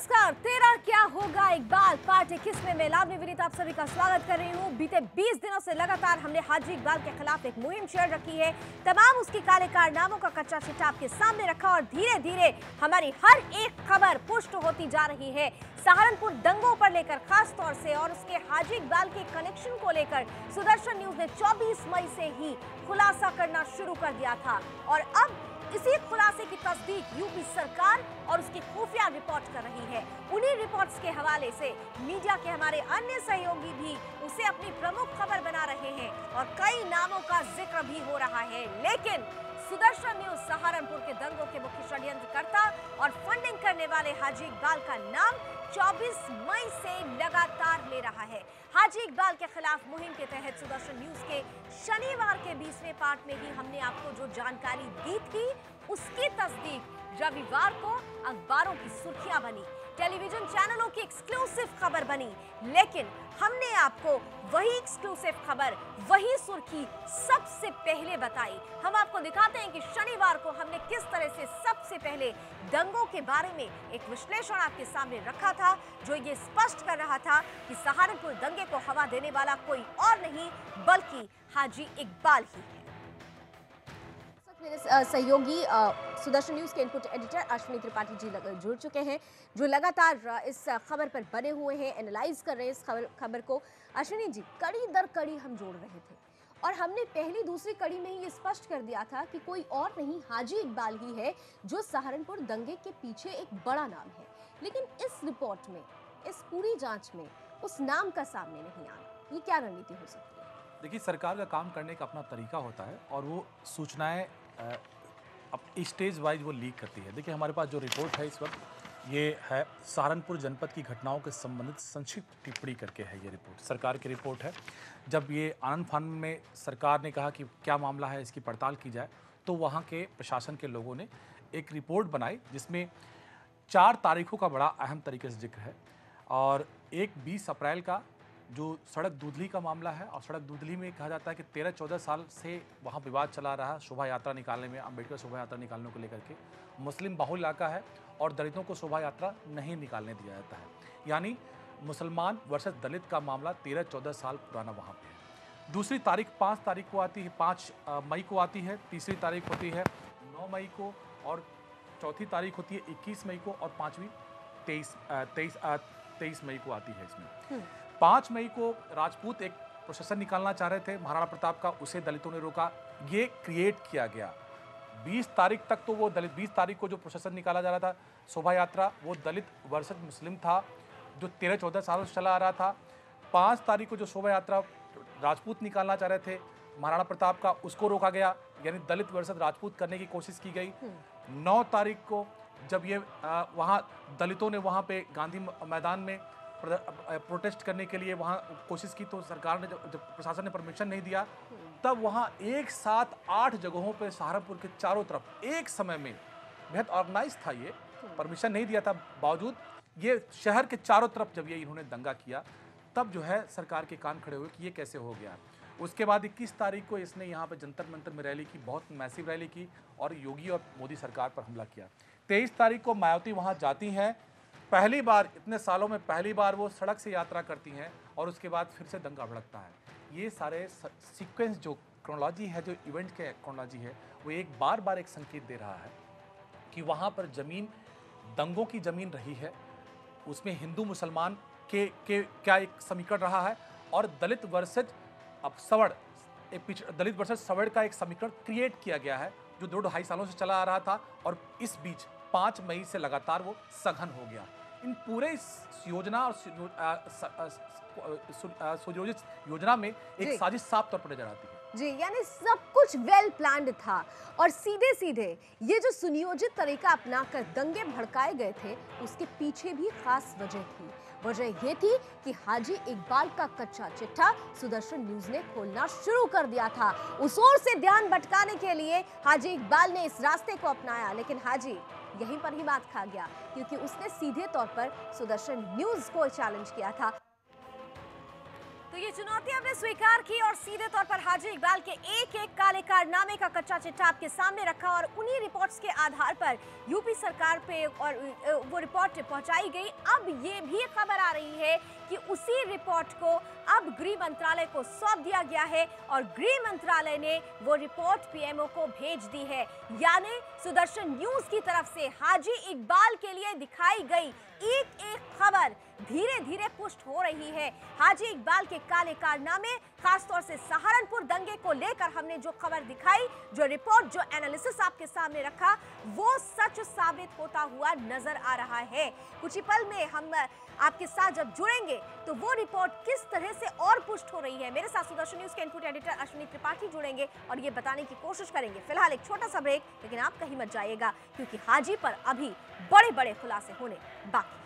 नमस्कार, तेरा क्या होगा इकबाल पार्ट 21 में मैं लावनी विनीत आप सभी का स्वागत कर रही हूँ। बीते 20 दिनों से लगातार हमने हाजी इकबाल के खिलाफ एक मुहिम छेड़ रखी है। तमाम उसकी काले कारनामों का कच्चा चिट्ठा आपके सामने रखा और धीरे धीरे हमारी हर एक खबर पुष्ट होती जा रही है। सहारनपुर दंगों पर लेकर खास तौर से और उसके हाजी इकबाल के कनेक्शन को लेकर सुदर्शन न्यूज ने 24 मई से ही खुलासा करना शुरू कर दिया था और अब इसी खुलासे की तस्दीक यूपी सरकार और उसकी खुफिया रिपोर्ट कर रही है। उन्हीं रिपोर्ट्स के हवाले से मीडिया के हमारे अन्य सहयोगी भी उसे अपनी प्रमुख खबर बना रहे हैं और कई नामों का जिक्र भी हो रहा है। लेकिन सुदर्शन न्यूज सहारनपुर के दंगों के मुख्य षड्यंत्रकर्ता और फंडिंग करने वाले हाजी इकबाल का नाम 24 मई से लगातार ले रहा है। हाजी इकबाल के खिलाफ मुहिम के तहत सुदर्शन न्यूज के शनिवार के 20वें पार्ट में ही हमने आपको जो जानकारी दी थी उसकी तस्दीक रविवार को अखबारों की सुर्खियां बनी, टेलीविजन चैनलों की एक्सक्लूसिव खबर बनी। लेकिन हमने आपको वही एक्सक्लूसिव खबर, वही सुर्खी सबसे पहले बताई। हम आपको दिखाते हैं कि शनिवार को हमने किस तरह से सबसे पहले दंगों के बारे में एक विश्लेषण आपके सामने रखा था, जो ये स्पष्ट कर रहा था कि सहारनपुर दंगे को हवा देने वाला कोई और नहीं बल्कि हाजी इकबाल ही है। मेरे सहयोगी सुदर्शन न्यूज के इनपुट एडिटर अश्विनी त्रिपाठी जी जुड़ चुके हैं, जो लगातार इस खबर पर बने हुए हैं, एनालाइज कर रहे हैं इस खबर को। अश्विनी जी, कड़ी दर कड़ी हम जोड़ रहे थे और हमने पहली दूसरी कड़ी में ही ये स्पष्ट कर दिया था कि कोई और नहीं हाजी इकबाल ही है जो सहारनपुर दंगे के पीछे एक बड़ा नाम है। लेकिन इस रिपोर्ट में, इस पूरी जांच में उस नाम का सामने नहीं आना, ये क्या रणनीति हो सकती है? देखिए, सरकार का काम करने का अपना तरीका होता है और वो सूचनाएं अब स्टेज वाइज वो लीक करती है। देखिए, हमारे पास जो रिपोर्ट है इस वक्त ये है सहारनपुर जनपद की घटनाओं के संबंधित संक्षिप्त टिप्पणी करके है। ये रिपोर्ट सरकार की रिपोर्ट है। जब ये आनंद फानन में सरकार ने कहा कि क्या मामला है, इसकी पड़ताल की जाए, तो वहाँ के प्रशासन के लोगों ने एक रिपोर्ट बनाई जिसमें 4 तारीखों का बड़ा अहम तरीके से जिक्र है और एक 20 अप्रैल का जो सड़क दूधली का मामला है। और सड़क दूधली में कहा जाता है कि 13-14 साल से वहाँ विवाद चला रहा है शोभा यात्रा निकालने में, अम्बेडकर शोभा यात्रा निकालने को लेकर के। मुस्लिम बहुल इलाका है और दलितों को शोभा यात्रा नहीं निकालने दिया जाता है। यानी मुसलमान वर्सेस दलित का मामला 13-14 साल पुराना वहाँ पे है। दूसरी तारीख 5 तारीख को आती है, 5 मई को आती है। तीसरी तारीख होती है 9 मई को और चौथी तारीख होती है 21 मई को और पाँचवीं 23 मई को आती है। इसमें 5 मई को राजपूत एक प्रोसेसन निकालना चाह रहे थे महाराणा प्रताप का, उसे दलितों ने रोका। ये क्रिएट किया गया। 20 तारीख तक तो वो दलित, 20 तारीख को जो प्रोसेसन निकाला जा रहा था शोभा यात्रा, वो दलित वर्सेस मुस्लिम था जो 13-14 सालों से चला आ रहा था। 5 तारीख को जो शोभा यात्रा राजपूत निकालना चाह रहे थे महाराणा प्रताप का, उसको रोका गया, यानी दलित वर्सेस राजपूत करने की कोशिश की गई। 9 तारीख को जब ये वहाँ दलितों ने वहाँ पे गांधी मैदान में प्रोटेस्ट करने के लिए वहाँ कोशिश की, तो सरकार ने जब प्रशासन ने परमिशन नहीं दिया, तब वहाँ एक साथ 8 जगहों पे सहारनपुर के चारों तरफ एक समय में, बेहद ऑर्गेनाइज था ये, परमिशन नहीं दिया था बावजूद ये शहर के चारों तरफ जब ये इन्होंने दंगा किया, तब जो है सरकार के कान खड़े हुए कि ये कैसे हो गया। उसके बाद 21 तारीख को इसने यहाँ पे जंतर मंतर में रैली की, बहुत मैसिव रैली की और योगी और मोदी सरकार पर हमला किया। 23 तारीख को मायावती वहाँ जाती हैं, पहली बार इतने सालों में पहली बार वो सड़क से यात्रा करती हैं और उसके बाद फिर से दंगा भड़कता है। ये सारे सीक्वेंस जो क्रोनोलॉजी है, जो इवेंट के क्रोनोलॉजी है, वो एक बार एक संकेत दे रहा है कि वहाँ पर ज़मीन दंगों की ज़मीन रही है, उसमें हिंदू मुसलमान के क्या एक समीकरण रहा है और दलित वर्सेज अब सवर्ण, दलित वर्सेज सवर्ण का एक समीकरण क्रिएट किया गया है जो 2-2.5 सालों से चला आ रहा था और इस बीच 5 मई से लगातार वो सघन हो गया। इन पूरे योजना और सुयोजित योजना में एक साजिश साफ तौर पर नजर आती है जी, यानी सब कुछ वेल प्लान्ड था और सीधे सीधे ये जो सुनियोजित तरीका अपनाकर दंगे भड़काए गए थे, उसके पीछे भी खास वजह थी। वजह ये थी कि हाजी इकबाल का कच्चा चिट्ठा सुदर्शन न्यूज ने खोलना शुरू कर दिया था। उस ओर से ध्यान भटकाने के लिए हाजी इकबाल ने इस रास्ते को अपनाया, लेकिन हाजी यहीं पर ही बात खा गया, क्योंकि उसने सीधे तौर पर सुदर्शन न्यूज को चैलेंज किया था। तो ये चुनौती हमने स्वीकार की और सीधे तौर पर हाजी इकबाल के एक एक काले कारनामे का कच्चा चिट्ठा आपके सामने रखा और उन्हीं रिपोर्ट्स के आधार पर यूपी सरकार पे और वो रिपोर्ट पहुंचाई गई। अब ये भी खबर आ रही है कि उसी रिपोर्ट को अब गृह मंत्रालय को सौंप दिया गया है और गृह मंत्रालय ने वो रिपोर्ट पीएमओ को भेज दी है। यानी सुदर्शन न्यूज की तरफ से हाजी इकबाल के लिए दिखाई गई एक एक खबर धीरे धीरे पुष्ट हो रही है। हाजी इकबाल के काले कारनामे, खासतौर से सहारनपुर दंगे को लेकर हमने जो खबर दिखाई, जो रिपोर्ट, जो एनालिसिस आपके सामने रखा, वो सच साबित होता हुआ नजर आ रहा है। कुछ ही पल में हम आपके साथ जब जुड़ेंगे तो वो रिपोर्ट किस तरह से और पुष्ट हो रही है, मेरे साथ सुदर्शन न्यूज के इनपुट एडिटर अश्विनी त्रिपाठी जुड़ेंगे और ये बताने की कोशिश करेंगे। फिलहाल एक छोटा सा ब्रेक, लेकिन आप कहीं मत जाइएगा क्योंकि हाजी पर अभी बड़े बड़े खुलासे होने बाकी।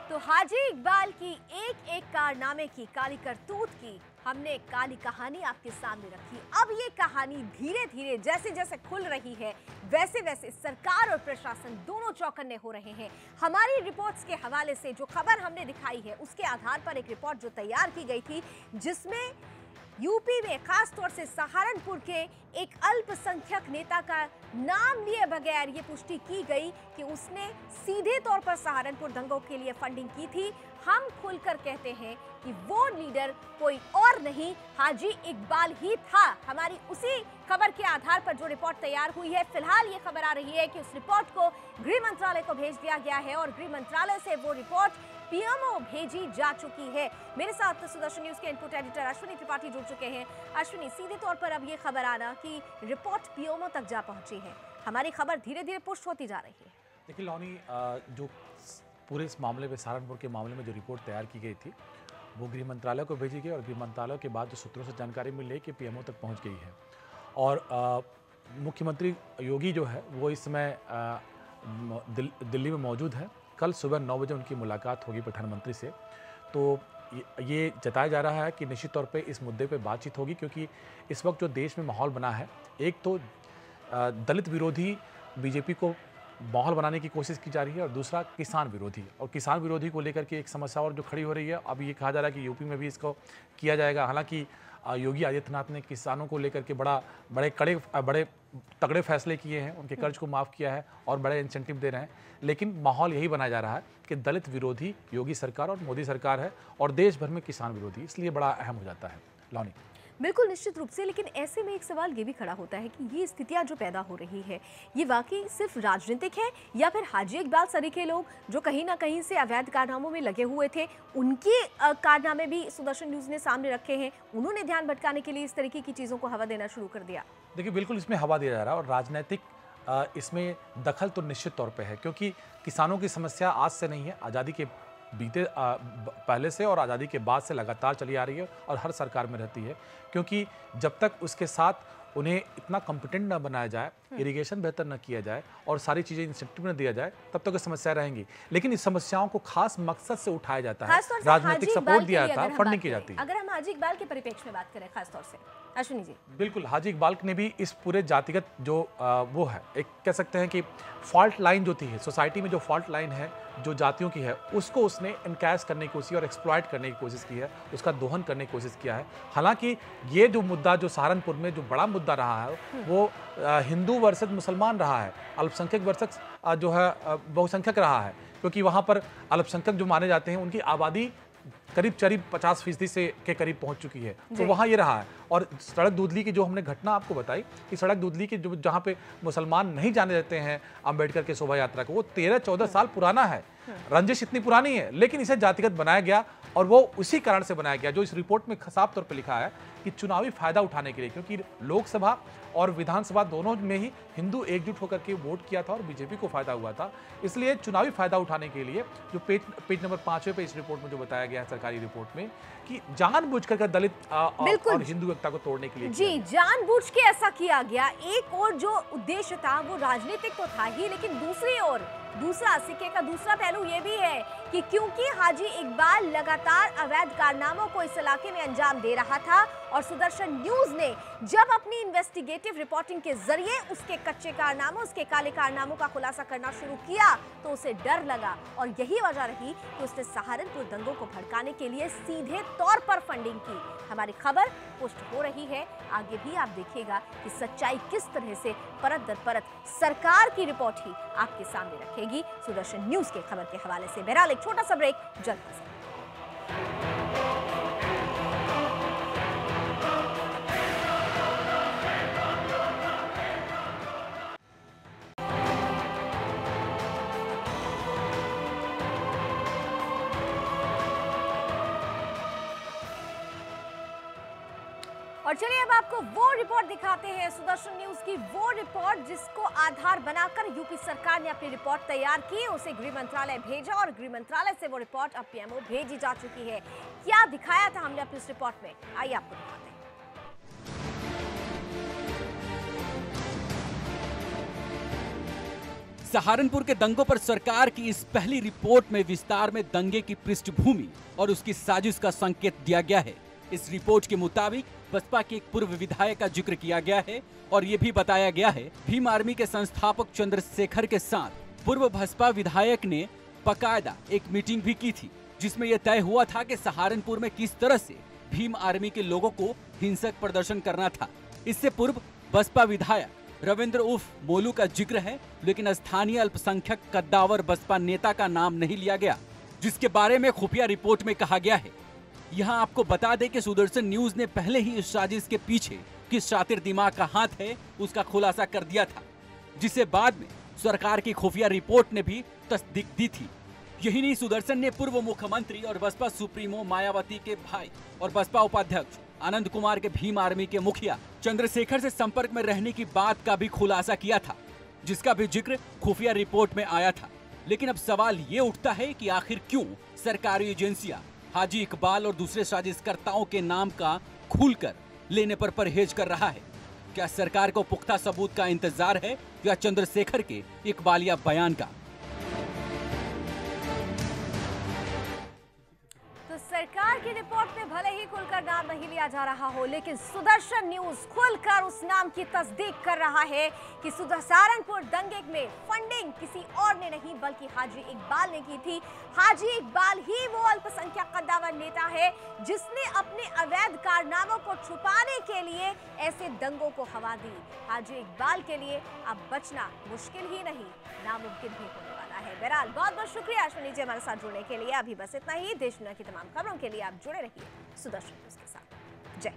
तो हाजी इकबाल की एक एक कारनामे की, काली करतूत की हमने काली कहानी आपके सामने रखी। अब ये कहानी धीरे धीरे जैसे जैसे खुल रही है, वैसे वैसे सरकार और प्रशासन दोनों चौकन्ने हो रहे हैं। हमारी रिपोर्ट्स के हवाले से जो खबर हमने दिखाई है, उसके आधार पर एक रिपोर्ट जो तैयार की गई थी, जिसमें यूपी में खास तौर से सहारनपुर के एक अल्पसंख्यक नेता का नाम लिए बगैर ये पुष्टि की गई कि उसने सीधे तौर पर सहारनपुर दंगों के लिए फंडिंग की थी। हम खुलकर कहते हैं कि वो लीडर कोई और नहीं, हाजी इकबाल ही था। हमारी उसी खबर के आधार पर जो रिपोर्ट तैयार हुई है, फिलहाल ये खबर आ रही है कि उस रिपोर्ट को गृह मंत्रालय को भेज दिया गया है और गृह मंत्रालय से वो रिपोर्ट पीएमओ भेजी जा चुकी है। मेरे साथ सुदर्शन न्यूज के इनपुट एडिटर अश्विनी त्रिपाठी जुड़ चुके हैं। अश्विनी, सीधे तौर पर अब ये खबर आना कि रिपोर्ट पीएमओ तक जा पहुंची है, हमारी खबर धीरे धीरे पुष्ट होती जा रही है। देखिए लौनी, जो पूरे इस मामले में, सहारनपुर के मामले में जो रिपोर्ट तैयार की गई थी, वो गृह मंत्रालय को भेजी गई और गृह मंत्रालय के बाद जो सूत्रों से जानकारी मिली कि पीएमओ तक पहुंच गई है। और मुख्यमंत्री योगी जो है वो इस समय दिल्ली में मौजूद है। कल सुबह 9 बजे उनकी मुलाकात होगी प्रधानमंत्री से। तो ये जताया जा रहा है कि निश्चित तौर पे इस मुद्दे पे बातचीत होगी, क्योंकि इस वक्त जो देश में माहौल बना है, एक तो दलित विरोधी बीजेपी को माहौल बनाने की कोशिश की जा रही है और दूसरा किसान विरोधी, और किसान विरोधी को लेकर के एक समस्या और जो खड़ी हो रही है। अब ये कहा जा रहा है कि यूपी में भी इसको किया जाएगा। हालांकि योगी आदित्यनाथ ने किसानों को लेकर के बड़े तगड़े फैसले किए हैं, उनके कर्ज को माफ़ किया है और बड़े इंसेंटिव दे रहे हैं, लेकिन माहौल यही बनाया जा रहा है कि दलित विरोधी योगी सरकार और मोदी सरकार है और देश भर में किसान विरोधी, इसलिए बड़ा अहम हो जाता है। लौनी, बिल्कुल निश्चित रूप से, लेकिन ऐसे में एक सवाल ये भी खड़ा होता है कि ये स्थितियां जो पैदा हो रही है, ये वाकई सिर्फ राजनीतिक है या फिर हाजी इकबाल सरीखे लोग जो कहीं ना कहीं से अवैध कारनामों में लगे हुए थे, उनके कारनामे भी सुदर्शन न्यूज ने सामने रखे हैं, उन्होंने ध्यान भटकाने के लिए इस तरीके की चीज़ों को हवा देना शुरू कर दिया? देखिए, बिल्कुल इसमें हवा दिया जा रहा है और राजनीतिक इसमें दखल तो निश्चित तौर पर है, क्योंकि किसानों की समस्या आज से नहीं है, आज़ादी के पहले से और आज़ादी के बाद से लगातार चली आ रही है और हर सरकार में रहती है, क्योंकि जब तक उसके साथ उन्हें इतना कॉम्पिटेंट न बनाया जाए, इरिगेशन बेहतर न किया जाए और सारी चीज़ें इंसेंटिव न दिया जाए, तब तक समस्या रहेंगी। लेकिन इस समस्याओं को खास मकसद से उठाया जाता है, राजनीतिक सपोर्ट दिया जाता है, फंडिंग की जाती है। अगर हम हाजी इकबाल के परिप्रेक्ष्य में बात करें खासतौर से, अश्विनी जी। बिल्कुल, हाजी इकबाल ने भी इस पूरे जातिगत जो वो है, एक कह सकते हैं कि फॉल्ट लाइन जो थी सोसाइटी में, जो फॉल्ट लाइन है जो जातियों की है, उसको उसने इनकैश करने की कोशिश और एक्सप्लॉइट करने की कोशिश की है, उसका दोहन करने की कोशिश किया है। हालांकि ये जो मुद्दा जो सहारनपुर में जो बड़ा मुद्दा रहा है, वो हिंदू वर्सेस मुसलमान रहा है, अल्पसंख्यक वर्सेस जो है बहुसंख्यक रहा है, क्योंकि वहाँ पर अल्पसंख्यक जो माने जाते हैं उनकी आबादी करीब 50% से के करीब पहुंच चुकी है। तो वहाँ ये रहा है। और सड़क दूधली की जो हमने घटना आपको बताई कि सड़क दूधली की जो जहाँ पे मुसलमान नहीं जाने देते हैं अंबेडकर के शोभा यात्रा को, वो 13-14 साल पुराना है। रंजिश इतनी पुरानी है, लेकिन इसे जातिगत बनाया गया और वो उसी कारण से बनाया गया, जो इस रिपोर्ट में साफ तौर पर लिखा है कि चुनावी फायदा उठाने के लिए, क्योंकि लोकसभा और विधानसभा दोनों में ही हिंदू एकजुट होकर के वोट किया था और बीजेपी को फायदा हुआ था। इसलिए चुनावी फायदा उठाने के लिए जो पेज नंबर 5 पे इस रिपोर्ट में जो बताया गया है सरकारी रिपोर्ट में कि जानबूझकर दलित और हिंदू एकता को तोड़ने के लिए जी जानबूझ के ऐसा किया गया। एक और जो उद्देश्य था वो राजनीतिक तो था ही, लेकिन दूसरी ओर दूसरा सिक्के का दूसरा पहलू ये भी है कि क्योंकि हाजी इकबाल लगातार अवैध कारनामों को इस इलाके में अंजाम दे रहा था और सुदर्शन न्यूज ने जब अपनी इन्वेस्टिगेटिव रिपोर्टिंग के जरिए उसके कच्चे कारनामों, उसके काले कारनामों का खुलासा करना शुरू किया तो उसे डर लगा और यही वजह रही कि उसने सहारनपुर दंगों को भड़काने के लिए सीधे तौर पर फंडिंग की। हमारी खबर पोस्ट हो रही है, आगे भी आप देखिएगा कि सच्चाई किस तरह से परत दर परत सरकार की रिपोर्ट ही आपके सामने रखेगी। सुदर्शन न्यूज के खबर के हवाले से बहरहाल एक छोटा सा ब्रेक, जल्द हाजिर। और चलिए अब आपको वो रिपोर्ट दिखाते हैं, सुदर्शन न्यूज की वो रिपोर्ट जिसको आधार बनाकर यूपी सरकार ने अपनी रिपोर्ट तैयार की, उसे गृह मंत्रालय भेजा और गृह मंत्रालय से वो रिपोर्ट अब पीएमओ भेजी जा चुकी है। क्या दिखाया था हमने अपनी इस रिपोर्ट में, आइए आपको दिखाते हैं। सहारनपुर के दंगों पर सरकार की इस पहली रिपोर्ट में विस्तार में दंगे की पृष्ठभूमि और उसकी साजिश का संकेत दिया गया है। इस रिपोर्ट के मुताबिक बसपा के एक पूर्व विधायक का जिक्र किया गया है और ये भी बताया गया है भीम आर्मी के संस्थापक चंद्रशेखर के साथ पूर्व बसपा विधायक ने बाकायदा एक मीटिंग भी की थी, जिसमें यह तय हुआ था कि सहारनपुर में किस तरह से भीम आर्मी के लोगों को हिंसक प्रदर्शन करना था। इससे पूर्व बसपा विधायक रविंद्र उर्फ मोलू का जिक्र है, लेकिन स्थानीय अल्पसंख्यक कद्दावर बसपा नेता का नाम नहीं लिया गया, जिसके बारे में खुफिया रिपोर्ट में कहा गया है। यहाँ आपको बता दें कि सुदर्शन न्यूज ने पहले ही इस साजिश के पीछे किस शातिर दिमाग का हाथ है उसका खुलासा कर दिया था, जिसे बाद में सरकार की खुफिया रिपोर्ट ने भी तस्दीक दी थी। यही नहीं, सुदर्शन ने पूर्व मुख्यमंत्री और बसपा सुप्रीमो मायावती के भाई और बसपा उपाध्यक्ष आनंद कुमार के भीम आर्मी के मुखिया चंद्रशेखर से संपर्क में रहने की बात का भी खुलासा किया था, जिसका भी जिक्र खुफिया रिपोर्ट में आया था। लेकिन अब सवाल ये उठता है कि आखिर क्यों सरकारी एजेंसियां हाजी इकबाल और दूसरे साजिशकर्ताओं के नाम का खुलकर लेने पर परहेज कर रहा है? क्या सरकार को पुख्ता सबूत का इंतजार है या चंद्रशेखर के इकबालिया बयान का? तो सरकार की रिपोर्ट में भले ही खुलकर नाम नहीं लिया जा रहा हो, लेकिन सुदर्शन न्यूज खुलकर उस नाम की तस्दीक कर रहा है कि सहारनपुर दंगे में फंडिंग किसी और ने नहीं बल्कि हाजी इकबाल ने की थी। हाजी इकबाल ही वो अल्पसंख्यक कद्दावर नेता है जिसने अपने अवैध कारनामों को छुपाने के लिए ऐसे दंगों को हवा दी। हाजी इकबाल के लिए अब बचना मुश्किल ही नहीं, नामुमकिन भी होने वाला है। बहरहाल बहुत बहुत शुक्रिया अश्विनी जी हमारे साथ जुड़ने के लिए। अभी बस इतना ही। देश दुनिया की तमाम खबरों के लिए आप जुड़े रहिए सुदर्शन न्यूज के साथ। जय।